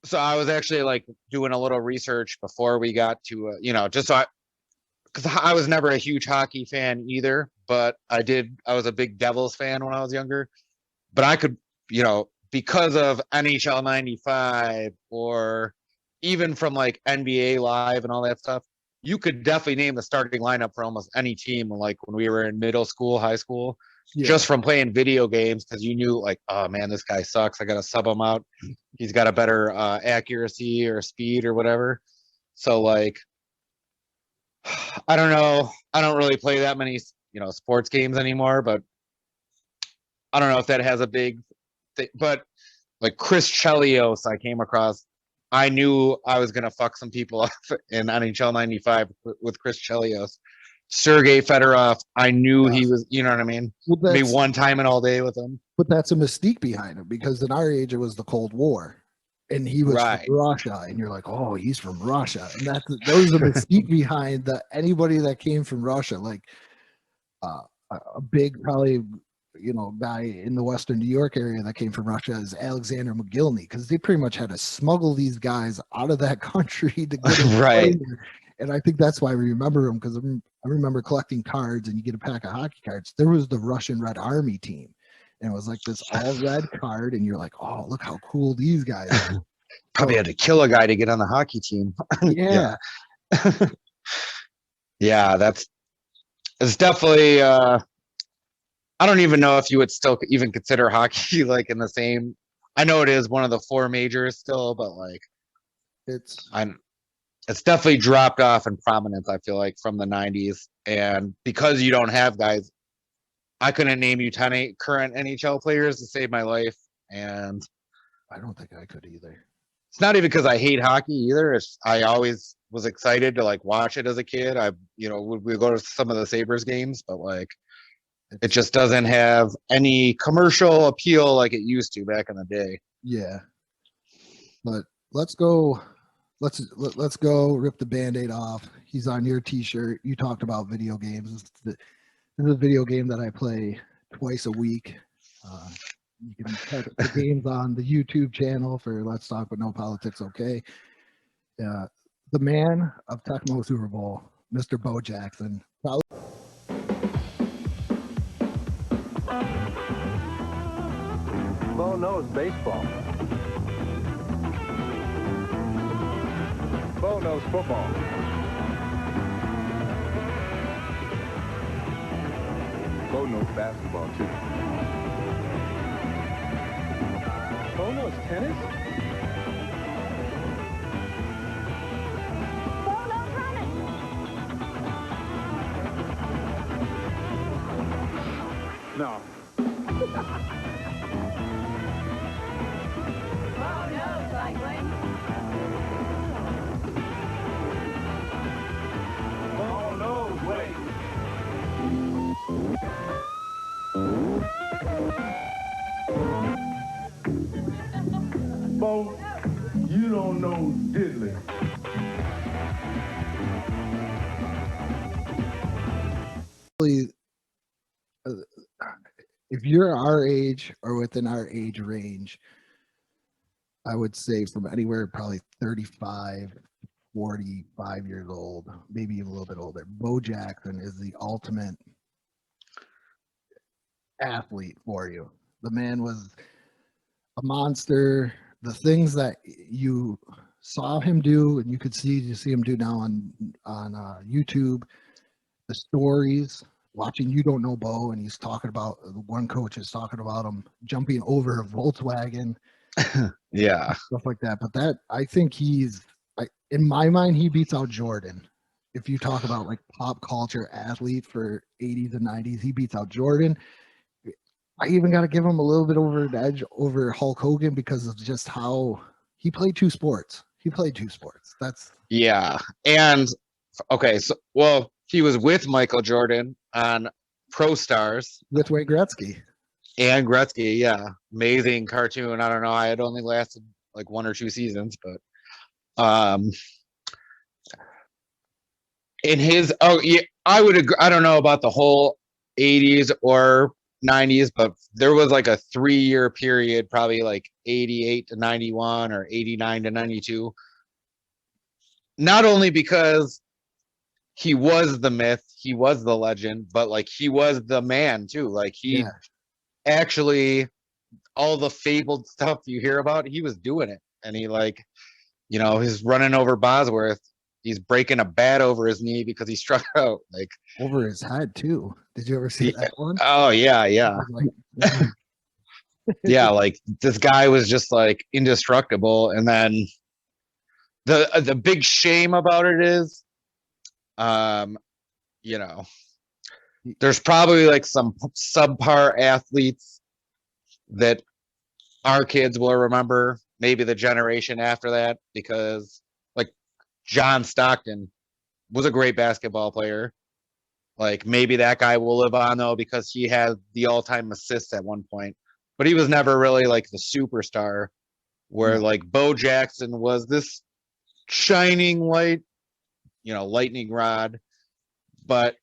So I was actually like doing a little research before we got to, just so because I was never a huge hockey fan either, but I was a big Devils fan when I was younger. But I could, because of NHL 95 or even from like NBA Live and all that stuff, you could definitely name the starting lineup for almost any team like when we were in middle school, high school, Yeah. just from playing video games because you knew like, oh man, this guy sucks. I got to sub him out. He's got a better accuracy or speed or whatever. So like, I don't know. I don't really play that many, sports games anymore, but I don't know if that has a big thing. But like Chris Chelios, I came across. I knew I was gonna fuck some people up in NHL '95 with Chris Chelios. Sergei Fedorov, I knew he was. You know what I mean? Well, Maybe that's, one time in all day with him. but that's a mystique behind him because in our age it was the Cold War, and he was Right. from Russia, and you're like, oh, he's from Russia, and that was the mystique behind that. Anybody that came from Russia, like a big probably guy in the Western New York area that came from Russia is Alexander McGillney, because they pretty much had to smuggle these guys out of that country to get them Right. playing. And I think that's why we remember them, because I remember collecting cards, and you get a pack of hockey cards. There was the Russian Red Army team, and it was like this all red card, and you're like, oh, look how cool these guys are. Probably had to kill a guy to get on the hockey team. Yeah. Yeah, it's definitely I don't even know if you would still even consider hockey like in the same. I know it is one of the four majors still, but like It's it's definitely dropped off in prominence, I feel like, from the 90s. And because you don't have guys, I couldn't name you 10 current NHL players to save my life. And I don't think I could either. it's not even because I hate hockey either. It's I always was excited to like watch it as a kid. We go to some of the Sabres games, but like it just doesn't have any commercial appeal like it used to back in the day. Yeah. But let's go rip the Band-Aid off. He's on your t-shirt. You talked about video games. This is a video game that I play twice a week. You can check the games on the YouTube channel for Let's Talk But No Politics, okay? The man of Tecmo Super Bowl, Mr. Bo Jackson. Probably Bo knows baseball. Bo knows football. Bo knows basketball, too. Bo knows tennis? Bo knows running. No. Bo knows cycling. Bo knows weight. Bo, you don't know diddly. if you're our age or within our age range, I would say from anywhere probably 35, 45 years old, maybe even a little bit older. Bo Jackson is the ultimate athlete for you. The man was a monster. The things that you saw him do, and you see him do now on YouTube, the stories. Watching You Don't Know Bo, and he's talking about one coach is talking about him jumping over a Volkswagen, Yeah, stuff like that. But that I think in my mind, he beats out Jordan. If you talk about like pop culture athlete for 80s and 90s, he beats out Jordan. I even got to give him a little bit over an edge over Hulk Hogan because of just how he played two sports. That's yeah. And okay, so he was with Michael Jordan on Pro Stars with Wayne Gretzky. and Gretzky. Yeah, amazing cartoon. I don't know. I had only lasted like 1 or 2 seasons, but in his I would agree. I don't know about the whole 80s or 90s, but there was like a 3-year period, probably like 88 to 91 or 89 to 92. Not only because he was the myth, he was the legend, but like he was the man too. Like he Yeah. actually, all the fabled stuff you hear about, he was doing it. And he like, he's running over Bosworth. He's breaking a bat over his knee because he struck out. Like Over his head too. Did you ever see that one? oh yeah, yeah. Like, Yeah, like this guy was just like indestructible. And then the big shame about it is, you know, there's probably like some subpar athletes that our kids will remember, maybe the generation after that, because like John Stockton was a great basketball player. Like maybe that guy will live on though, because he had the all-time assists at one point, but he was never really like the superstar. Where like Bo Jackson was this shining light, lightning rod, but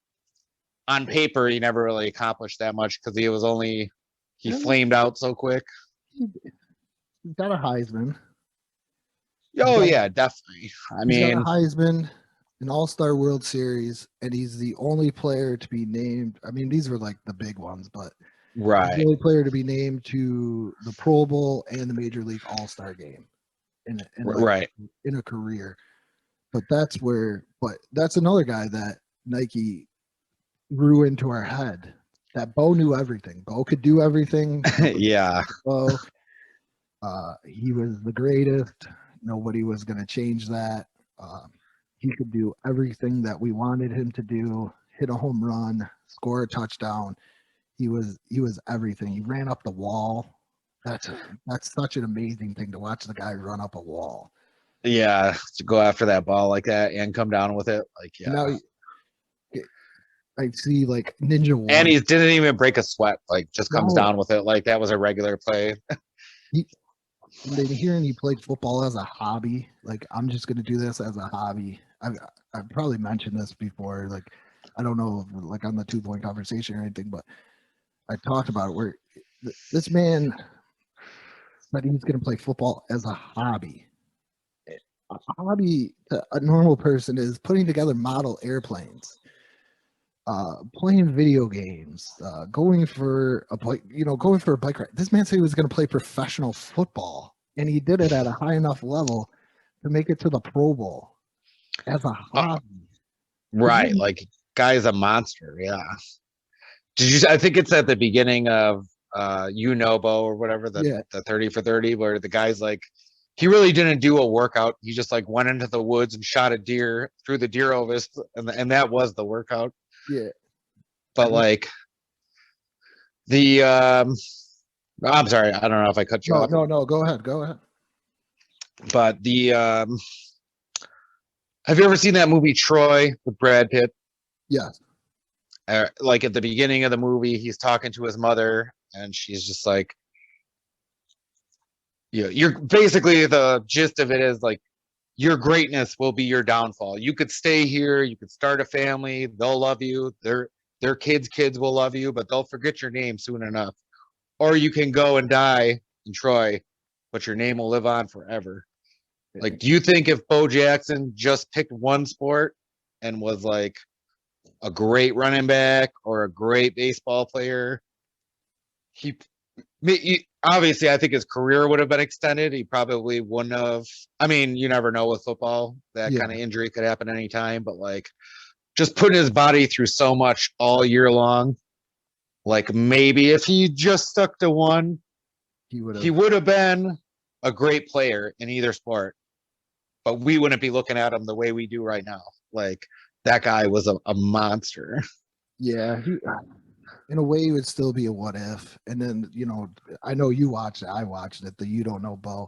on paper he never really accomplished that much because he flamed out so quick. he's got a Heisman. Oh yeah, definitely. I He's got a mean, Heisman, an All-Star World Series, and he's the only player to be named. I mean, these were like the big ones, but he's right, the only player to be named to the Pro Bowl and the Major League All-Star game right. in a career. But that's another guy that Nike grew into our head. That Bo knew everything. Bo could do everything. Yeah, Bo, he was the greatest. Nobody was going to change that. He could do everything that we wanted him to do. Hit a home run, score a touchdown. He was everything. He ran up the wall. That's such an amazing thing to watch the guy run up a wall. yeah. To go after that ball like that and come down with it, like yeah. Now I see like Ninja Warrior. And he didn't even break a sweat. Like just comes No. down with it. Like that was a regular play. Hearing he played football as a hobby, like I'm just gonna do this as a hobby. I've probably mentioned this before, like I don't know, like on the 2 Point Conversation or anything, but I talked about it where this man said he's gonna play football as a hobby. A hobby to a normal person is putting together model airplanes, playing video games, going for a bike, going for a bike ride. This man said he was going to play professional football, and he did it at a high enough level to make it to the Pro Bowl as a hobby. Right, like guy's a monster. Yeah. Did you? I think it's at the beginning of Bo or whatever, the 30 for 30, where the guy's like, he really didn't do a workout. He just like went into the woods and shot a deer, threw the deer over his, and that was the workout. Yeah. But like I'm sorry, I don't know if I cut you off. No, go ahead. But have you ever seen that movie Troy with Brad Pitt? Yes. Like at the beginning of the movie, he's talking to his mother, and she's just like, you're basically, the gist of it is like, your greatness will be your downfall. You could stay here, you could start a family, they'll love you, their kids will love you, but they'll forget your name soon enough. Or you can go and die in Troy, but your name will live on forever. Like, do you think if Bo Jackson just picked one sport and was like a great running back or a great baseball player, he obviously, I think his career would have been extended. He probably wouldn't have. I mean, you never know with football. That kind of injury could happen anytime. But like, just putting his body through so much all year long, like maybe if he just stuck to one, he would have been a great player in either sport. But we wouldn't be looking at him the way we do right now. Like, that guy was a monster. Yeah, in a way, it would still be a what if. And then, I know you watched it. I watched it. The You Don't Know Bo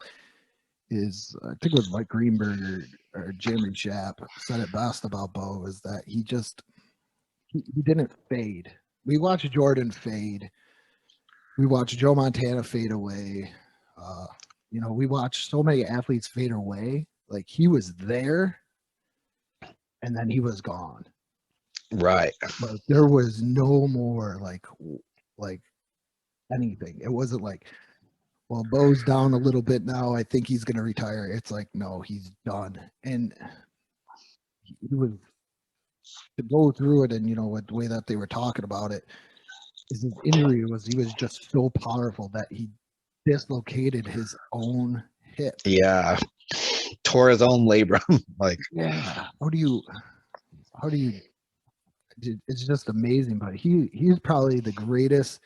is, I think it was Mike Greenberg or Jeremy Schaap said it best about Bo, is that he didn't fade. We watched Jordan fade. We watched Joe Montana fade away. We watched so many athletes fade away. Like, he was there, and then he was gone. Right. But there was no more like anything. It wasn't like, well, Bo's down a little bit now. I think he's going to retire. It's like, no, he's done. And he was, to go through it, and with the way that they were talking about it, is his injury was, he was just so powerful that he dislocated his own hip. Yeah. Tore his own labrum. Like, Yeah. How do you it's just amazing. But he's probably the greatest,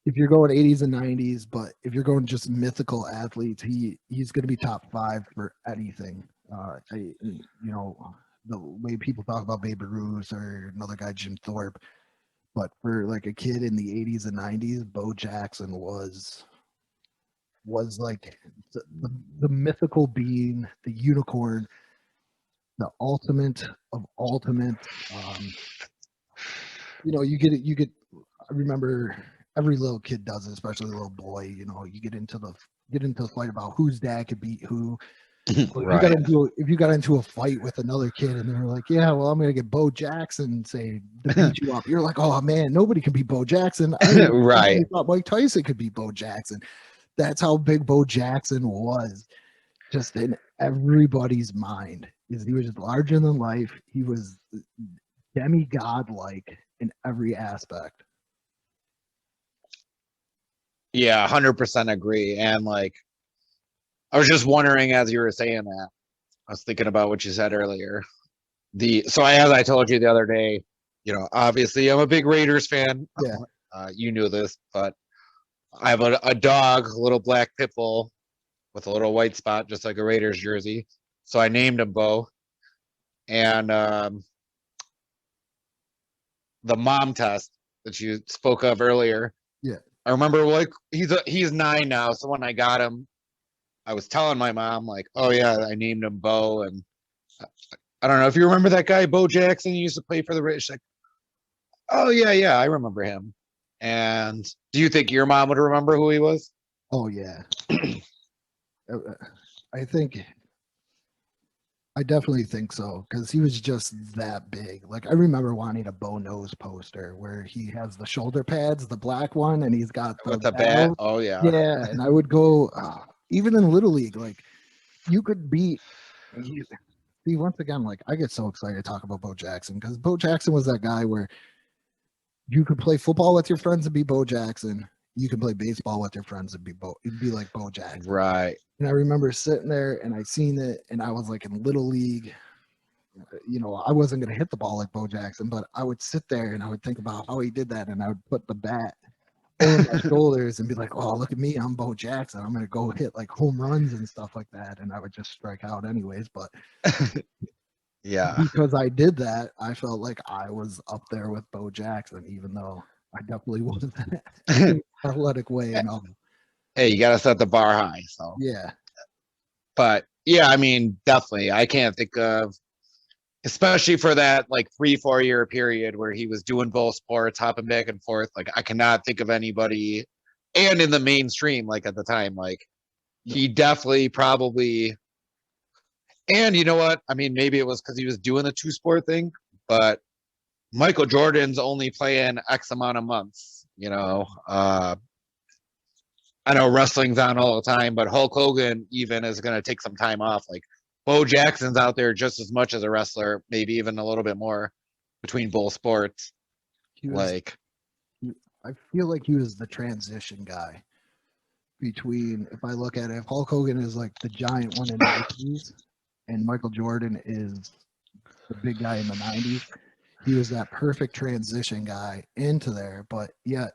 if you're going 80s and 90s, but if you're going just mythical athletes, he's going to be top 5 for anything. The way people talk about Babe Ruth or another guy, Jim Thorpe, but for like a kid in the 80s and 90s, Bo Jackson was like the mythical being, the unicorn, the ultimate of ultimate. You get. I remember every little kid does it, especially a little boy. You get into the fight about whose dad could beat who. right. If you got into a fight with another kid and they're like, yeah, well, I'm gonna get Bo Jackson to beat you up. You're like, oh man, nobody can beat Bo Jackson. Right. I thought Mike Tyson could beat Bo Jackson. That's how big Bo Jackson was, just in everybody's mind. He was larger than life. He was demigod-like in every aspect. Yeah, 100% agree. And like, I was just wondering as you were saying that, I was thinking about what you said earlier. So as I told you the other day, obviously I'm a big Raiders fan. Yeah. You knew this, but I have a dog, a little black pit bull with a little white spot, just like a Raiders jersey. So I named him Bo. And the mom test that you spoke of earlier. Yeah. I remember like he's 9 now. So when I got him, I was telling my mom like, oh yeah, I named him Bo. And I don't know if you remember that guy, Bo Jackson. He used to play for the Raiders. Like, oh yeah, I remember him. And do you think your mom would remember who he was? Oh yeah. I definitely think so, because he was just that big. Like, I remember wanting a Bo Nose poster where he has the shoulder pads, the black one, and he's got With the bat? Oh yeah. Yeah, and I would go, even in Little League, like, you could beat. See, once again, like, I get so excited to talk about Bo Jackson, because Bo Jackson was that guy where you could play football with your friends and be Bo Jackson. You could play baseball with your friends and it'd be like Bo Jackson. Right. And I remember sitting there and I seen it, and I was like in Little League. I wasn't going to hit the ball like Bo Jackson, but I would sit there and I would think about how he did that, and I would put the bat over my shoulders and be like, oh, look at me, I'm Bo Jackson. I'm going to go hit like home runs and stuff like that. And I would just strike out anyways. But yeah, because I did that, I felt like I was up there with Bo Jackson, even though I definitely wasn't an athletic way. Hey, you got to set the bar high. So yeah. But yeah, I mean, definitely. I can't think of, especially for that like 3-4 year period where he was doing both sports, hopping back and forth. Like, I cannot think of anybody, and in the mainstream, like at the time, like he definitely probably, and you know what? I mean, maybe it was because he was doing the 2-sport thing, but Michael Jordan's only playing X amount of months, I know wrestling's on all the time, but Hulk Hogan even is going to take some time off. Like, Bo Jackson's out there just as much as a wrestler, maybe even a little bit more between both sports. I feel like he was the transition guy between, if I look at it, if Hulk Hogan is like the giant one in the 80s and Michael Jordan is the big guy in the 90s, he was that perfect transition guy into there. But yet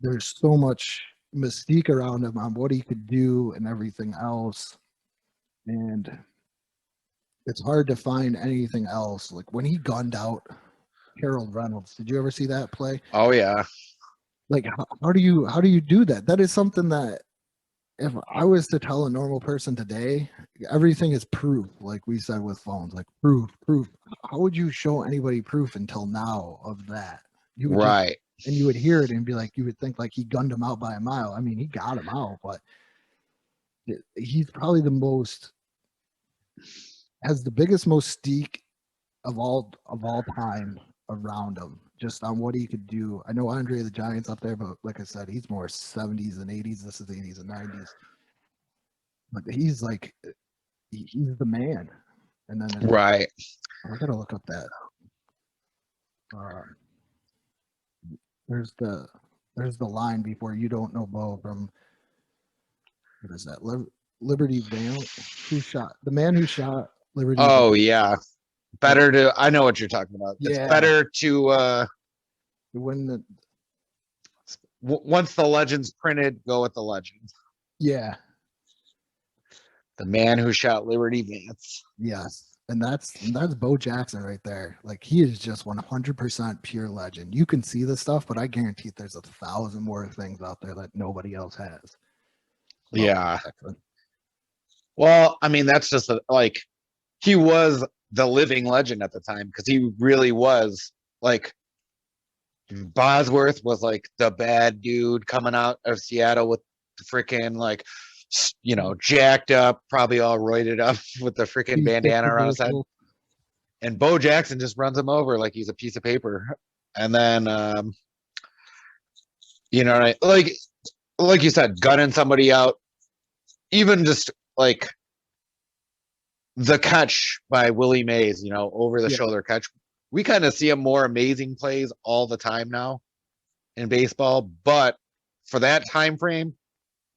there's so much mystique around him on what he could do and everything else, and it's hard to find anything else. Like when he gunned out Harold Reynolds, did you ever see that play? Oh yeah. Like how do you do that? That is something that if I was to tell a normal person today, everything is proof, like we said with phones, like proof. How would you show anybody proof until now of that? You would right. And you would hear it and be like, you would think like he gunned him out by a mile. I mean, he got him out, but he's probably has the biggest mystique of all time around him. just on what he could do. I know Andre the Giant's up there, but like I said, he's more 70s and 80s. This is 80s and 90s. But he's like, he's the man. And then Right. I gotta look up that. There's the line before "You Don't Know Bo" from, what is that? Liberty Valance. The man who shot Liberty. Oh yeah. Better to. I know what you're talking about. Yeah. It's better to When the once the legend's printed, go with the legend. yeah. The man who shot Liberty Valance. Yes. And that's Bo Jackson right there. Like, he is just 100% pure legend. You can see the stuff, but I guarantee there's 1,000 more things out there that nobody else has. Yeah. Well, I mean, that's just like, he was the living legend at the time, because he really was like, Bosworth was like the bad dude coming out of Seattle with the freaking like, you know, jacked up, probably all roided up with the freaking bandana around his head. And Bo Jackson just runs him over like he's a piece of paper. And then, you know, like you said, gunning somebody out, even just like the catch by Willie Mays, you know, over the shoulder catch. We kind of see a more amazing plays all the time now in baseball, but for that time frame,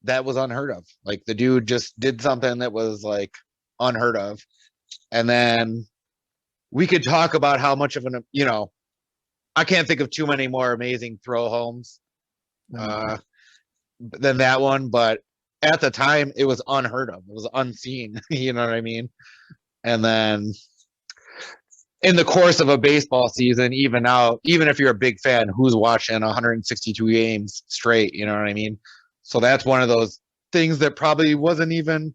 that was unheard of. Like, the dude just did something that was like unheard of. And then we could talk about how much of an, you know, I can't think of too many more amazing throw homes than that one, but at the time it was unheard of. It was unseen. You know what I mean? And then in the course of a baseball season, even now, even if you're a big fan, who's watching 162 games straight? You know what I mean? So that's one of those things that probably wasn't even.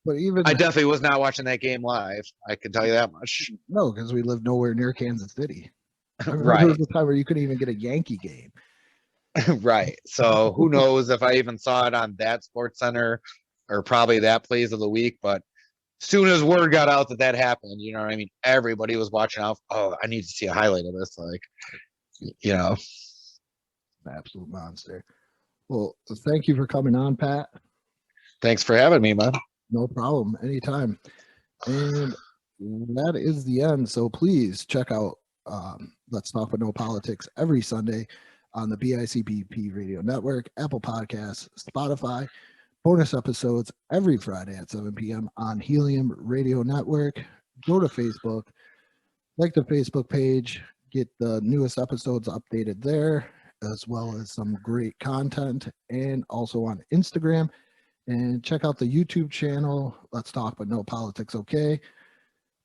But even I definitely was not watching that game live. I can tell you that much. No, because we live nowhere near Kansas City. Right. There was a time where you couldn't even get a Yankee game. Right. So who knows if I even saw it on that SportsCenter or probably that plays of the week. But as soon as word got out that happened, you know what I mean? Everybody was watching out. Oh, I need to see a highlight of this. Like, you know. An absolute monster. Well, thank you for coming on, Pat. Thanks for having me, man. No problem. Anytime. And that is the end. So please check out Let's Talk But No Politics every Sunday on the BICBP Radio Network, Apple Podcasts, Spotify. Bonus episodes every Friday at 7 p.m. on Helium Radio Network. Go to Facebook, like the Facebook page, get the newest episodes updated there, as well as some great content, and also on Instagram. And check out the YouTube channel, Let's Talk But No Politics Okay.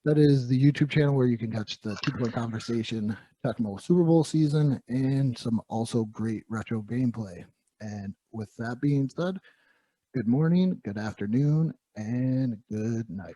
That is the YouTube channel where you can catch the 2-Point Conversation Tecmo Super Bowl season and some also great retro gameplay. And with that being said, good morning, good afternoon, and good night.